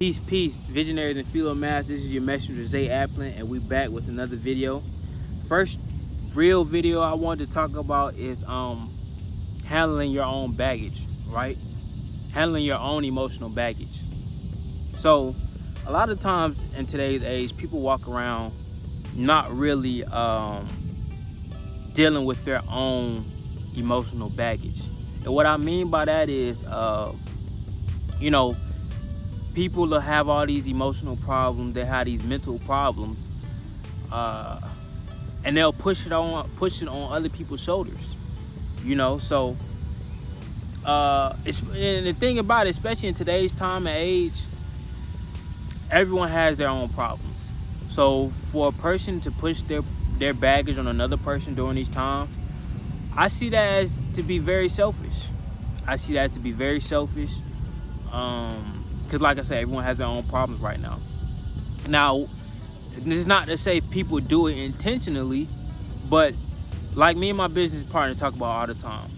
Peace, visionaries and fellow mass. This is your messenger Zay Applin, and we back with another video. First real video I wanted to talk about is handling your own baggage, right? Handling your own emotional baggage. So a lot of times in today's age, people walk around not really dealing with their own emotional baggage. And what I mean by that is people will have all these emotional problems, they have these mental problems, and they'll push it on other people's shoulders. So and the thing about it, especially in today's time and age, everyone has their own problems. So for a person to push their baggage on another person during these times, I see that as to be very selfish. Because like I said, everyone has their own problems right now. Now, this is not to say people do it intentionally, but like me and my business partner talk about all the time,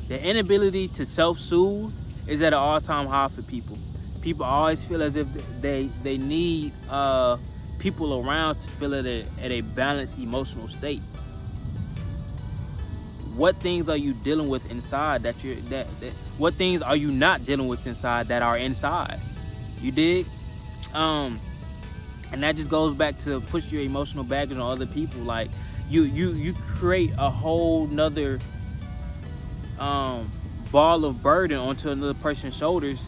the inability to self-soothe is at an all-time high for people. People always feel as if they need people around to feel at a balanced emotional state. What things are you dealing with inside what things are you not dealing with inside that are inside? You dig? And that just goes back to push your emotional baggage on other people. Like you create a whole nother ball of burden onto another person's shoulders,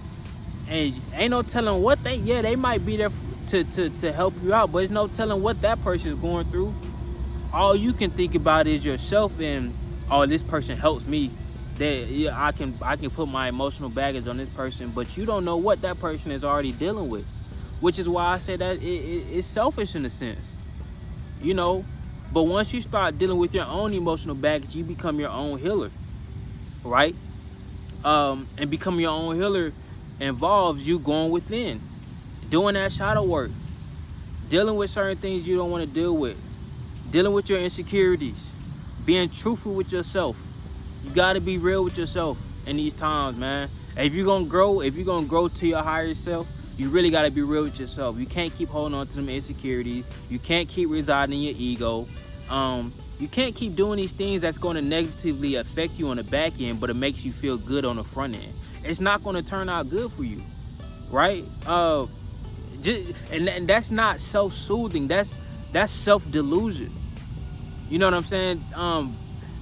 and ain't no telling what they might be there to help you out, but there's no telling what that person is going through. All you can think about is yourself and, oh, this person helps me. I can put my emotional baggage on this person, but you don't know what that person is already dealing with, which is why I say that it's selfish in a sense, But once you start dealing with your own emotional baggage, you become your own healer, right? And becoming your own healer involves you going within, doing that shadow work, dealing with certain things you don't want to deal with, dealing with your insecurities, being truthful with yourself. You got to be real with yourself in these times, man. If you're going to grow to your higher self, you really got to be real with yourself. You can't keep holding on to them insecurities. You can't keep residing in your ego. You can't keep doing these things that's going to negatively affect you on the back end, but it makes you feel good on the front end. It's not going to turn out good for you, right? And that's not self-soothing. That's self-delusion. You know what I'm saying?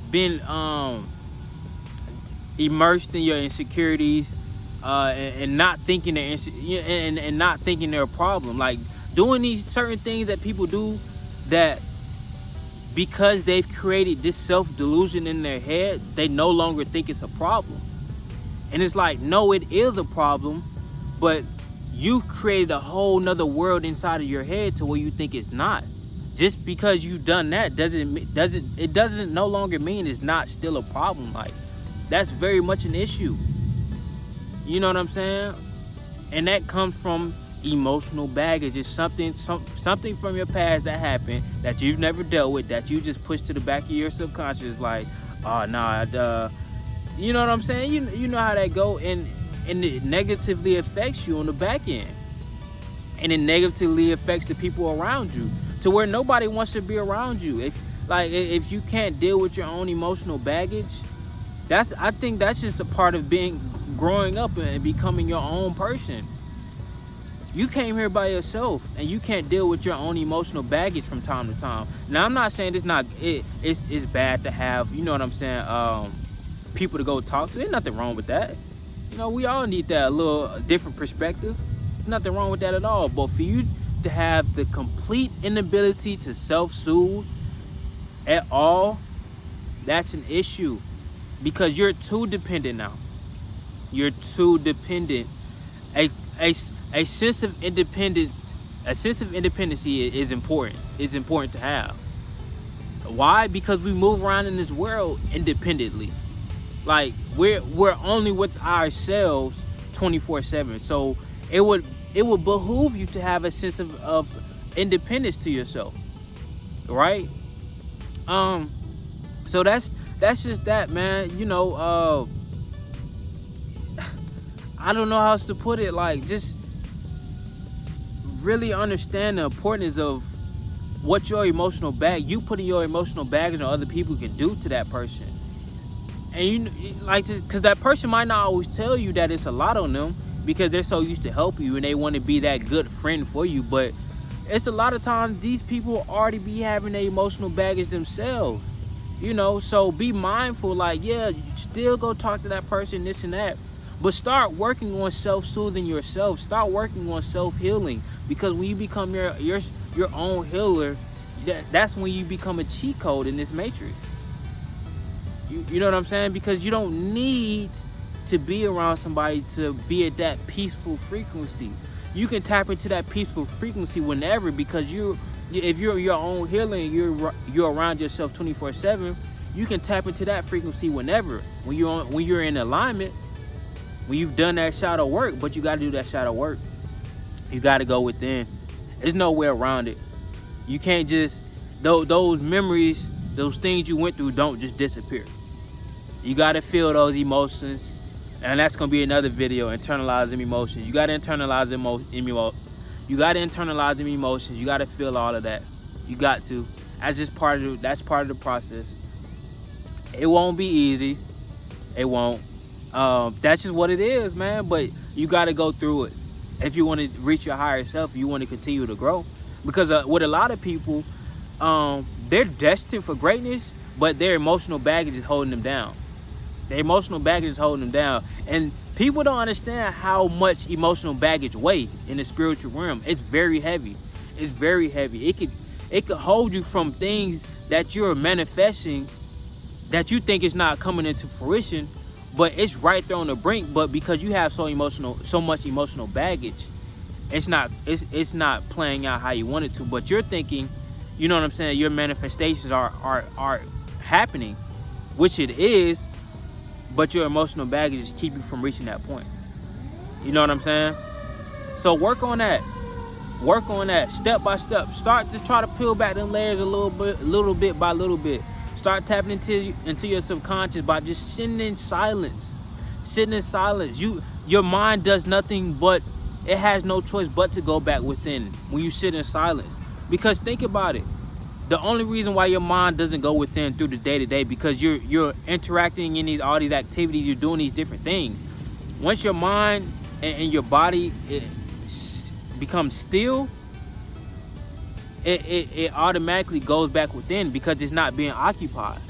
Being immersed in your insecurities, and not thinking and not thinking they're a problem. Like doing these certain things that people do, that because they've created this self-delusion in their head, they no longer think it's a problem. And it's like, no, it is a problem, but you've created a whole nother world inside of your head to where you think it's not. Just because you've done that doesn't no longer mean it's not still a problem. Like, that's very much an issue. You know what I'm saying? And that comes from emotional baggage. It's something from your past that happened that you've never dealt with, that you just pushed to the back of your subconscious. Like, oh nah, you know what I'm saying? You know how that go, and it negatively affects you on the back end, and it negatively affects the people around you, to where nobody wants to be around you. If you can't deal with your own emotional baggage, I think that's just a part of growing up and becoming your own person. You came here by yourself, and you can't deal with your own emotional baggage from time to time. Now, I'm not saying it's bad to have, you know what I'm saying, people to go talk to. There's nothing wrong with that. We all need that, a little different perspective. There's nothing wrong with that at all. But for you to have the complete inability to self-soothe at all, that's an issue, because you're too dependent now. You're too dependent. A sense of independence, independency is important. It's important to have. Why? Because we move around in this world independently. Like, we're only with ourselves 24/7. So it would behoove you to have a sense of independence to yourself, right? So that's just that, man. I don't know how else to put it. Like, just really understand the importance of what your emotional bag, you putting your emotional baggage on other people can do to that person. And because that person might not always tell you that it's a lot on them, because they're so used to help you and they want to be that good friend for you. But it's a lot of times these people already be having their emotional baggage themselves, so be mindful. Like, yeah, still go talk to that person, this and that, but start working on self-soothing yourself. Start working on self-healing, because when you become your own healer, that's when you become a cheat code in this matrix. You know what I'm saying? Because you don't need to be around somebody to be at that peaceful frequency. You can tap into that peaceful frequency whenever, because if you're your own healer and you're around yourself 24/7, you can tap into that frequency whenever. When you're in alignment, when you've done that shadow work. But you got to do that shadow work. You got to go within. There's no way around it. You can't just those memories, those things you went through don't just disappear. You got to feel those emotions. And that's going to be another video, internalizing emotions. You got to internalize them. You got to internalize them emotions. You got to feel all of that. You got to. That's part of the process. It won't be easy. It won't. That's just what it is, man. But you got to go through it if you want to reach your higher self. You want to continue to grow. Because with a lot of people, they're destined for greatness, but their emotional baggage is holding them down. Their emotional baggage is holding them down. And people don't understand how much emotional baggage weighs in the spiritual realm. It's very heavy. It's very heavy. It could hold you from things that you're manifesting that you think is not coming into fruition, but it's right there on the brink. But because you have so much emotional baggage, it's not playing out how you want it to. But you're thinking, you know what I'm saying, your manifestations are happening, which it is. But your emotional baggage keep you from reaching that point. You know what I'm saying? So work on that. Work on that step by step. Start to try to peel back them layers a little bit by little bit. Start tapping into your subconscious by just sitting in silence. Sitting in silence. Your mind does nothing but, it has no choice but to go back within when you sit in silence. Because think about it. The only reason why your mind doesn't go within through the day-to-day, because you're interacting in all these activities, you're doing these different things. Once your mind and your body becomes still, it automatically goes back within, because it's not being occupied.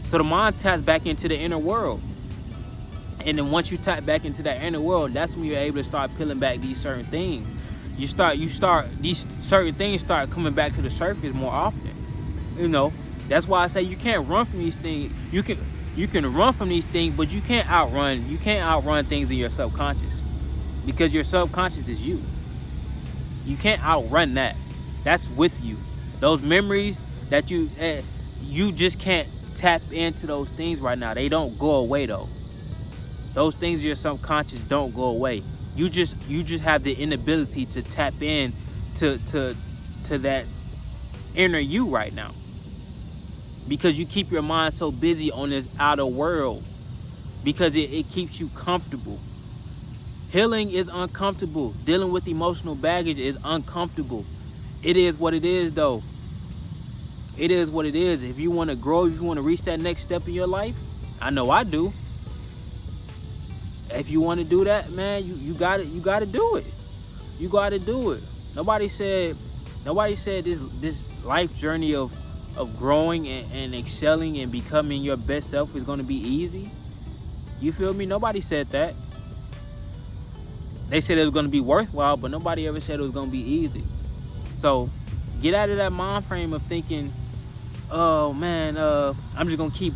So the mind taps back into the inner world. And then once you tap back into that inner world, that's when you're able to start peeling back these certain things. You start these certain things start coming back to the surface more often. That's why I say you can't run from these things. You can run from these things, but you can't outrun things in your subconscious, because your subconscious is you. You can't outrun that. That's with you. Those memories that you just can't tap into those things right now. They don't go away though. Those things in your subconscious don't go away. You just have the inability to tap in to that inner you right now, because you keep your mind so busy on this outer world, because it keeps you comfortable. Healing is uncomfortable. Dealing with emotional baggage is uncomfortable. It is what it is though. It is what it is. If you want to grow, if you want to reach that next step in your life, I know I do. If you want to do that, man, you got to do it. You got to do it. Nobody said this life journey of growing and excelling and becoming your best self is going to be easy. You feel me? Nobody said that. They said it was going to be worthwhile, but nobody ever said it was going to be easy. So get out of that mind frame of thinking, oh man, I'm just gonna keep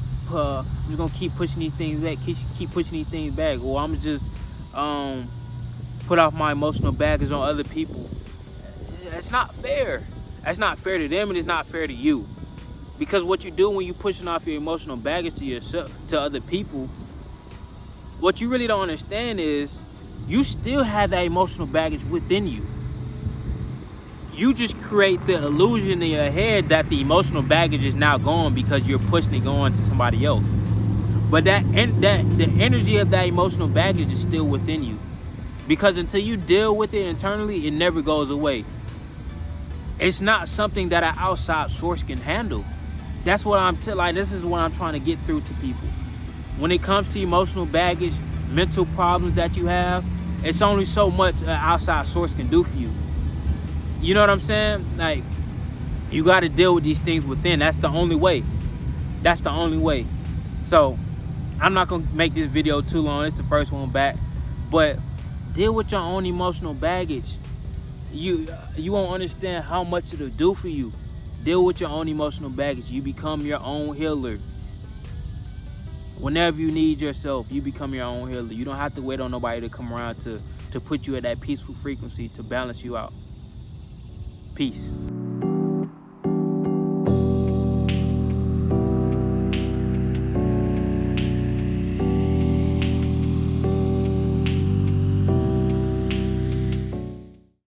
pushing these things back, keep pushing these things back, or I'm just put off my emotional baggage on other people. That's not fair. That's not fair to them, and it's not fair to you. Because what you do when you pushing off your emotional baggage to yourself, to other people, what you really don't understand is you still have that emotional baggage within you. You just create the illusion in your head that the emotional baggage is now gone because you're pushing it on to somebody else. But the energy of that emotional baggage is still within you. Because until you deal with it internally, it never goes away. It's not something that an outside source can handle. That's what this is what I'm trying to get through to people. When it comes to emotional baggage, mental problems that you have, it's only so much an outside source can do for you. You know what I'm saying? Like, you got to deal with these things within. That's the only way. That's the only way. So, I'm not going to make this video too long. It's the first one back. But deal with your own emotional baggage. You won't understand how much it'll do for you. Deal with your own emotional baggage. You become your own healer. Whenever you need yourself, you become your own healer. You don't have to wait on nobody to come around to put you at that peaceful frequency to balance you out. Peace.